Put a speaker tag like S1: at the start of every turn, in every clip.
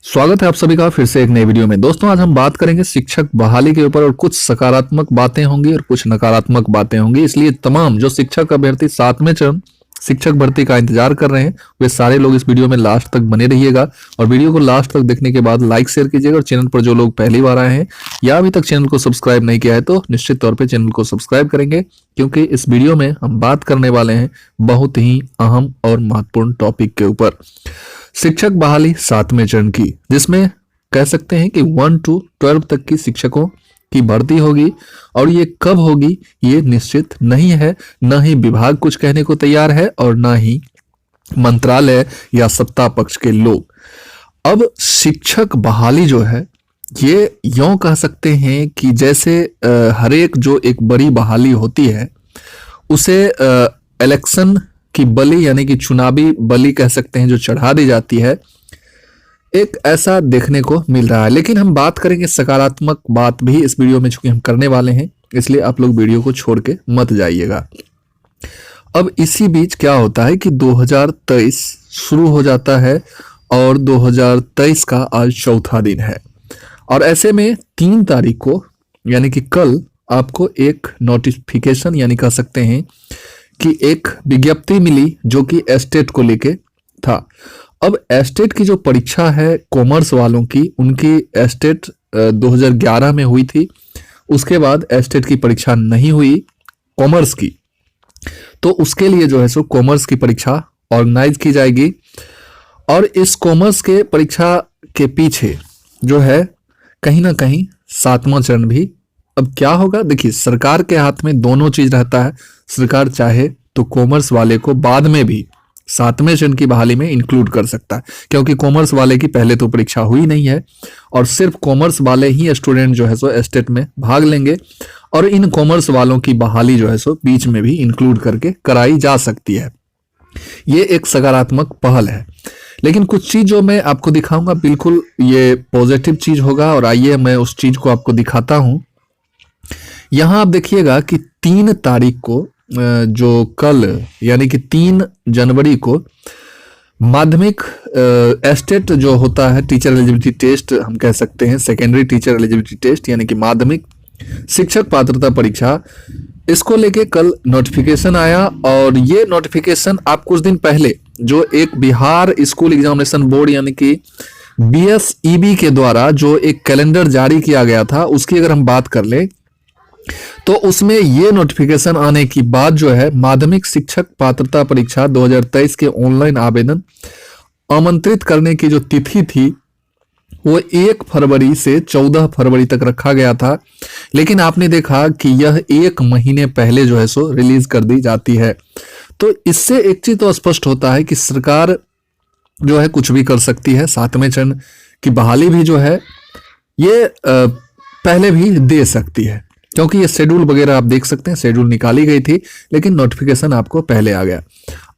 S1: स्वागत है आप सभी का फिर से एक नई वीडियो में। दोस्तों आज हम बात करेंगे शिक्षक बहाली के ऊपर और कुछ सकारात्मक बातें होंगी और कुछ नकारात्मक बातें होंगी। इसलिए तमाम जो शिक्षक अभ्यर्थी 7वें चरण शिक्षक भर्ती का इंतजार कर रहे हैं वे सारे लोग इस वीडियो में लास्ट तक बने रहिएगा और वीडियो को लास्ट तक देखने के बाद लाइक शेयर कीजिएगा। और चैनल पर जो लोग पहली बार आए हैं या अभी तक चैनल को सब्सक्राइब नहीं किया है तो निश्चित तौर पर चैनल को सब्सक्राइब करेंगे, क्योंकि इस वीडियो में हम बात करने वाले हैं बहुत ही अहम और महत्वपूर्ण टॉपिक के ऊपर, शिक्षक बहाली 7वें चरण की, जिसमें कह सकते हैं कि 1 to 12 तक की शिक्षकों की भर्ती होगी। और ये कब होगी ये निश्चित नहीं है, न ही विभाग कुछ कहने को तैयार है और न ही मंत्रालय या सत्ता पक्ष के लोग। अब शिक्षक बहाली जो है ये यूं कह सकते हैं कि जैसे हर एक जो एक बड़ी बहाली होती है उसे इलेक्शन की बलि यानी कि चुनावी बलि कह सकते हैं जो चढ़ा दी जाती है, एक ऐसा देखने को मिल रहा है। लेकिन हम बात करेंगे सकारात्मक बात भी इस वीडियो में, चूंकि हम करने वाले हैं इसलिए आप लोग वीडियो को छोड़ के मत जाइएगा। अब इसी बीच क्या होता है कि 2023 शुरू हो जाता है और 2023 का आज चौथा दिन है और ऐसे में 3 तारीख को यानी कि कल आपको एक नोटिफिकेशन यानी कह सकते हैं कि एक विज्ञप्ति मिली जो कि एस्टेट को लेके था। अब एस्टेट की जो परीक्षा है कॉमर्स वालों की, उनकी एस्टेट 2011 में हुई थी, उसके बाद एस्टेट की परीक्षा नहीं हुई कॉमर्स की, तो उसके लिए जो है सो कॉमर्स की परीक्षा ऑर्गेनाइज की जाएगी। और इस कॉमर्स के परीक्षा के पीछे जो है कहीं ना कहीं 7वां चरण भी। अब क्या होगा, देखिए सरकार के हाथ में दोनों चीज रहता है। सरकार चाहे तो कॉमर्स वाले को बाद में भी 7वें चरण की बहाली में इंक्लूड कर सकता है, क्योंकि कॉमर्स वाले की पहले तो परीक्षा हुई नहीं है और सिर्फ कॉमर्स वाले ही स्टूडेंट जो है सो एस्टेट में भाग लेंगे और इन कॉमर्स वालों की बहाली जो है सो बीच में भी इंक्लूड करके कराई जा सकती है। ये एक सकारात्मक पहल है। लेकिन कुछ चीज जो मैं आपको दिखाऊंगा बिल्कुल ये पॉजिटिव चीज होगा और आइए मैं उस चीज को आपको दिखाता हूं। यहां आप देखिएगा कि 3 तारीख को जो कल यानी कि 3 जनवरी को माध्यमिक एस्टेट जो होता है टीचर एलिजिबिलिटी टेस्ट हम कह सकते हैं, सेकेंडरी टीचर एलिजिबिलिटी टेस्ट यानी कि माध्यमिक शिक्षक पात्रता परीक्षा, इसको लेके कल नोटिफिकेशन आया। और ये नोटिफिकेशन आप कुछ दिन पहले जो एक बिहार स्कूल एग्जामिनेशन बोर्ड यानी कि BSEB के द्वारा जो एक कैलेंडर जारी किया गया था उसकी अगर हम बात कर ले तो उसमें ये नोटिफिकेशन आने की बाद जो है माध्यमिक शिक्षक पात्रता परीक्षा 2023 के ऑनलाइन आवेदन आमंत्रित करने की जो तिथि थी वो 1 फरवरी से 14 फरवरी तक रखा गया था। लेकिन आपने देखा कि यह 1 महीने पहले जो है सो रिलीज कर दी जाती है। तो इससे एक चीज तो स्पष्ट होता है कि सरकार जो है कुछ भी कर सकती है। 7वें चरण की बहाली भी जो है ये पहले भी दे सकती है, क्योंकि ये शेड्यूल वगैरह आप देख सकते हैं, शेड्यूल निकाली गई थी लेकिन नोटिफिकेशन आपको पहले आ गया।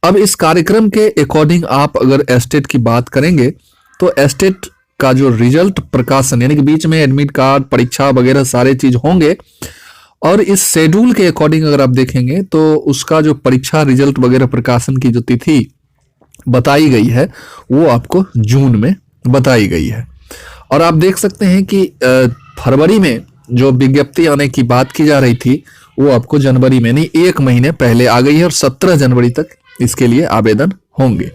S1: अब इस कार्यक्रम के अकॉर्डिंग आप अगर एस्टेट की बात करेंगे तो एस्टेट का जो रिजल्ट प्रकाशन यानी कि बीच में एडमिट कार्ड परीक्षा वगैरह सारे चीज होंगे और इस शेड्यूल के अकॉर्डिंग अगर आप देखेंगे तो उसका जो परीक्षा रिजल्ट वगैरह प्रकाशन की जो तिथि बताई गई है वो आपको जून में बताई गई है। और आप देख सकते हैं कि फरवरी में जो विज्ञप्ति आने की बात की जा रही थी वो आपको जनवरी में नहीं 1 महीने पहले आ गई है और 17 जनवरी तक इसके लिए आवेदन होंगे।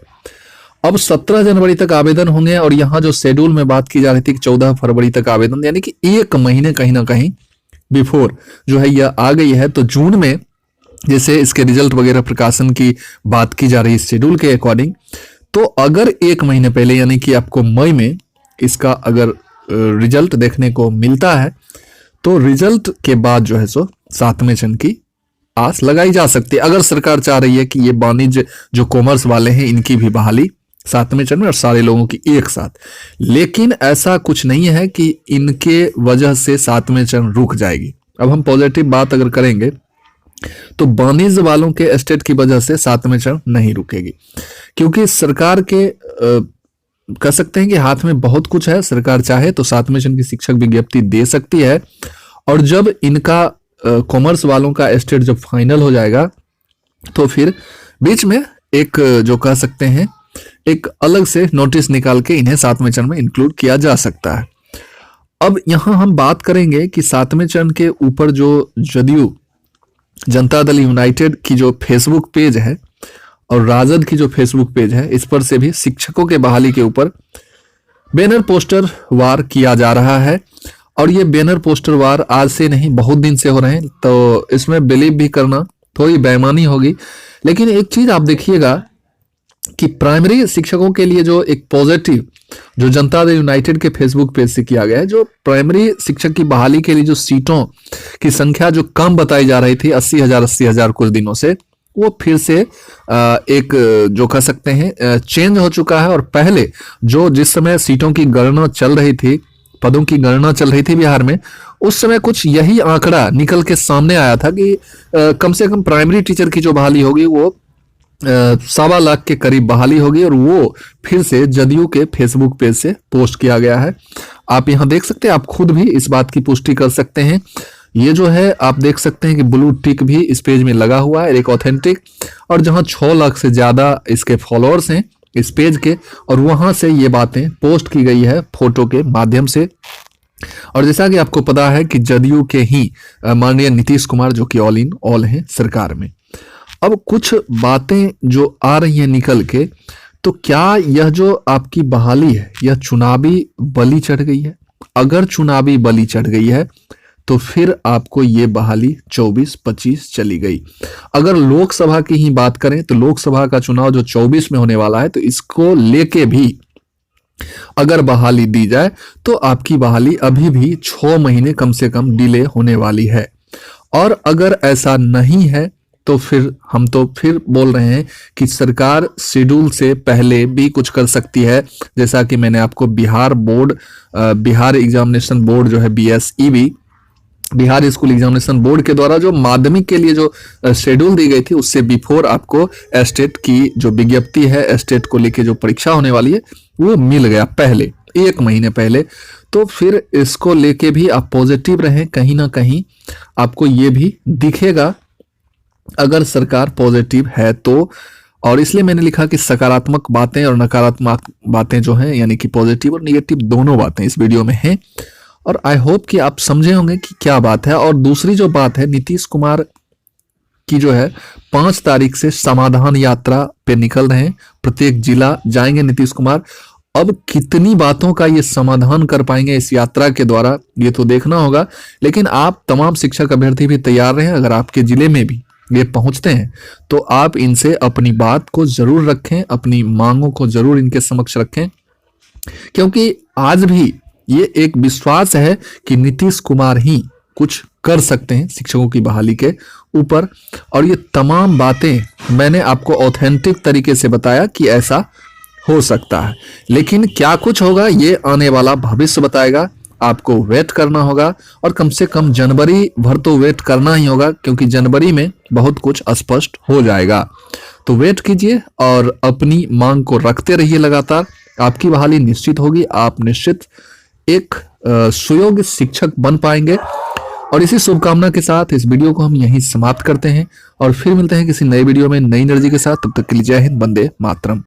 S1: अब 17 जनवरी तक आवेदन होंगे और यहाँ जो शेड्यूल में बात की जा रही थी कि 14 फरवरी तक आवेदन, यानी कि 1 महीने कहीं ना कहीं बिफोर जो है यह आ गई है। तो जून में जैसे इसके रिजल्ट वगैरह प्रकाशन की बात की जा रही है शेड्यूल के अकॉर्डिंग, तो अगर 1 महीने पहले यानी कि आपको मई में इसका अगर रिजल्ट देखने को मिलता है तो रिजल्ट के बाद जो है सो 7वें चरण की आस लगाई जा सकती है। अगर सरकार चाह रही है कि ये वाणिज्य जो कॉमर्स वाले हैं इनकी भी बहाली 7वें चरण में और सारे लोगों की एक साथ, लेकिन ऐसा कुछ नहीं है कि इनके वजह से 7वें चरण रुक जाएगी। अब हम पॉजिटिव बात अगर करेंगे तो वाणिज्य वालों के एस्टेट की वजह से 7वें चरण नहीं रुकेगी, क्योंकि सरकार के कह सकते हैं कि हाथ में बहुत कुछ है। सरकार चाहे तो 7वें चरण की शिक्षक विज्ञप्ति दे सकती है और जब इनका कॉमर्स वालों का एस्टेट जब फाइनल हो जाएगा तो फिर बीच में एक जो कह सकते हैं एक अलग से नोटिस निकाल के इन्हें 7वें चरण में इंक्लूड किया जा सकता है। अब यहां हम बात करेंगे कि 7वें चरण के ऊपर जो जदयू जनता दल यूनाइटेड की जो फेसबुक पेज है और राजद की जो फेसबुक पेज है, इस पर से भी शिक्षकों के बहाली के ऊपर बैनर पोस्टर वार किया जा रहा है। और ये बैनर पोस्टर वार आज से नहीं, बहुत दिन से हो रहे हैं, तो इसमें बिलीव भी करना थोड़ी बेईमानी होगी। लेकिन एक चीज आप देखिएगा कि प्राइमरी शिक्षकों के लिए जो एक पॉजिटिव जो जनता दल यूनाइटेड के फेसबुक पेज से किया गया है, जो प्राइमरी शिक्षक की बहाली के लिए जो सीटों की संख्या जो कम बताई जा रही थी 80,000 कुछ दिनों से, वो फिर से एक जो कह सकते हैं चेंज हो चुका है। और पहले जो जिस समय सीटों की गणना चल रही थी, पदों की गणना चल रही थी बिहार में, उस समय कुछ यही आंकड़ा निकल के सामने आया था कि कम से कम प्राइमरी टीचर की जो बहाली होगी वो 1.25 लाख के करीब बहाली होगी। और वो फिर से जदयू के फेसबुक पेज से पोस्ट किया गया है। आप यहां देख सकते हैं, आप खुद भी इस बात की पुष्टि कर सकते हैं। ये जो है आप देख सकते हैं कि ब्लू टिक भी इस पेज में लगा हुआ है, एक ऑथेंटिक, और जहां 6 लाख से ज्यादा इसके फॉलोअर्स हैं इस पेज के, और वहां से ये बातें पोस्ट की गई है फोटो के माध्यम से। और जैसा कि आपको पता है कि जदयू के ही माननीय नीतीश कुमार जो कि ऑल इन ऑल हैं सरकार में। अब कुछ बातें जो आ रही हैं निकल के, तो क्या यह जो आपकी बहाली है यह चुनावी बलि चढ़ गई है? अगर चुनावी बलि चढ़ गई है तो फिर आपको ये बहाली 24-25 चली गई। अगर लोकसभा की ही बात करें तो लोकसभा का चुनाव जो 24 में होने वाला है, तो इसको लेके भी अगर बहाली दी जाए तो आपकी बहाली अभी भी 6 महीने कम से कम डिले होने वाली है। और अगर ऐसा नहीं है तो फिर हम तो फिर बोल रहे हैं कि सरकार शेड्यूल से पहले भी कुछ कर सकती है। जैसा कि मैंने आपको बिहार एग्जामिनेशन बोर्ड जो है BSEB, Bihar school examination board के द्वारा जो माध्यमिक के लिए जो शेड्यूल दी गई थी, उससे बिफोर आपको स्टेट की जो विज्ञप्ति है, स्टेट को लेके जो परीक्षा होने वाली है, वो मिल गया पहले 1 महीने पहले। तो फिर इसको लेके भी आप पॉजिटिव रहें, कहीं ना कहीं आपको ये भी दिखेगा अगर सरकार पॉजिटिव है तो। और इसलिए मैंने लिखा कि सकारात्मक बातें और नकारात्मक बातें जो हैं, यानी कि पॉजिटिव और निगेटिव दोनों बातें इस वीडियो में हैं। और आई होप कि आप समझे होंगे कि क्या बात है। और दूसरी जो बात है, नीतीश कुमार की जो है 5 तारीख से समाधान यात्रा पे निकल रहे हैं, प्रत्येक जिला जाएंगे नीतीश कुमार। अब कितनी बातों का ये समाधान कर पाएंगे इस यात्रा के द्वारा, ये तो देखना होगा। लेकिन आप तमाम शिक्षक अभ्यर्थी भी तैयार रहें, अगर आपके जिले में भी ये पहुंचते हैं तो आप इनसे अपनी बात को जरूर रखें, अपनी मांगों को जरूर इनके समक्ष रखें, क्योंकि आज भी ये एक विश्वास है कि नीतीश कुमार ही कुछ कर सकते हैं शिक्षकों की बहाली के ऊपर। और ये तमाम बातें मैंने आपको ऑथेंटिक तरीके से बताया कि ऐसा हो सकता है। लेकिन क्या कुछ होगा ये आने वाला भविष्य बताएगा, आपको वेट करना होगा। और कम से कम जनवरी भर तो वेट करना ही होगा, क्योंकि जनवरी में बहुत कुछ स्पष्ट हो जाएगा। तो वेट कीजिए और अपनी मांग को रखते रहिए लगातार, आपकी बहाली निश्चित होगी। आप निश्चित एक सुयोग्य शिक्षक बन पाएंगे। और इसी शुभकामना के साथ इस वीडियो को हम यहीं समाप्त करते हैं और फिर मिलते हैं किसी नए वीडियो में नई एनर्जी के साथ। तब तक के लिए जय हिंद, वंदे मातरम।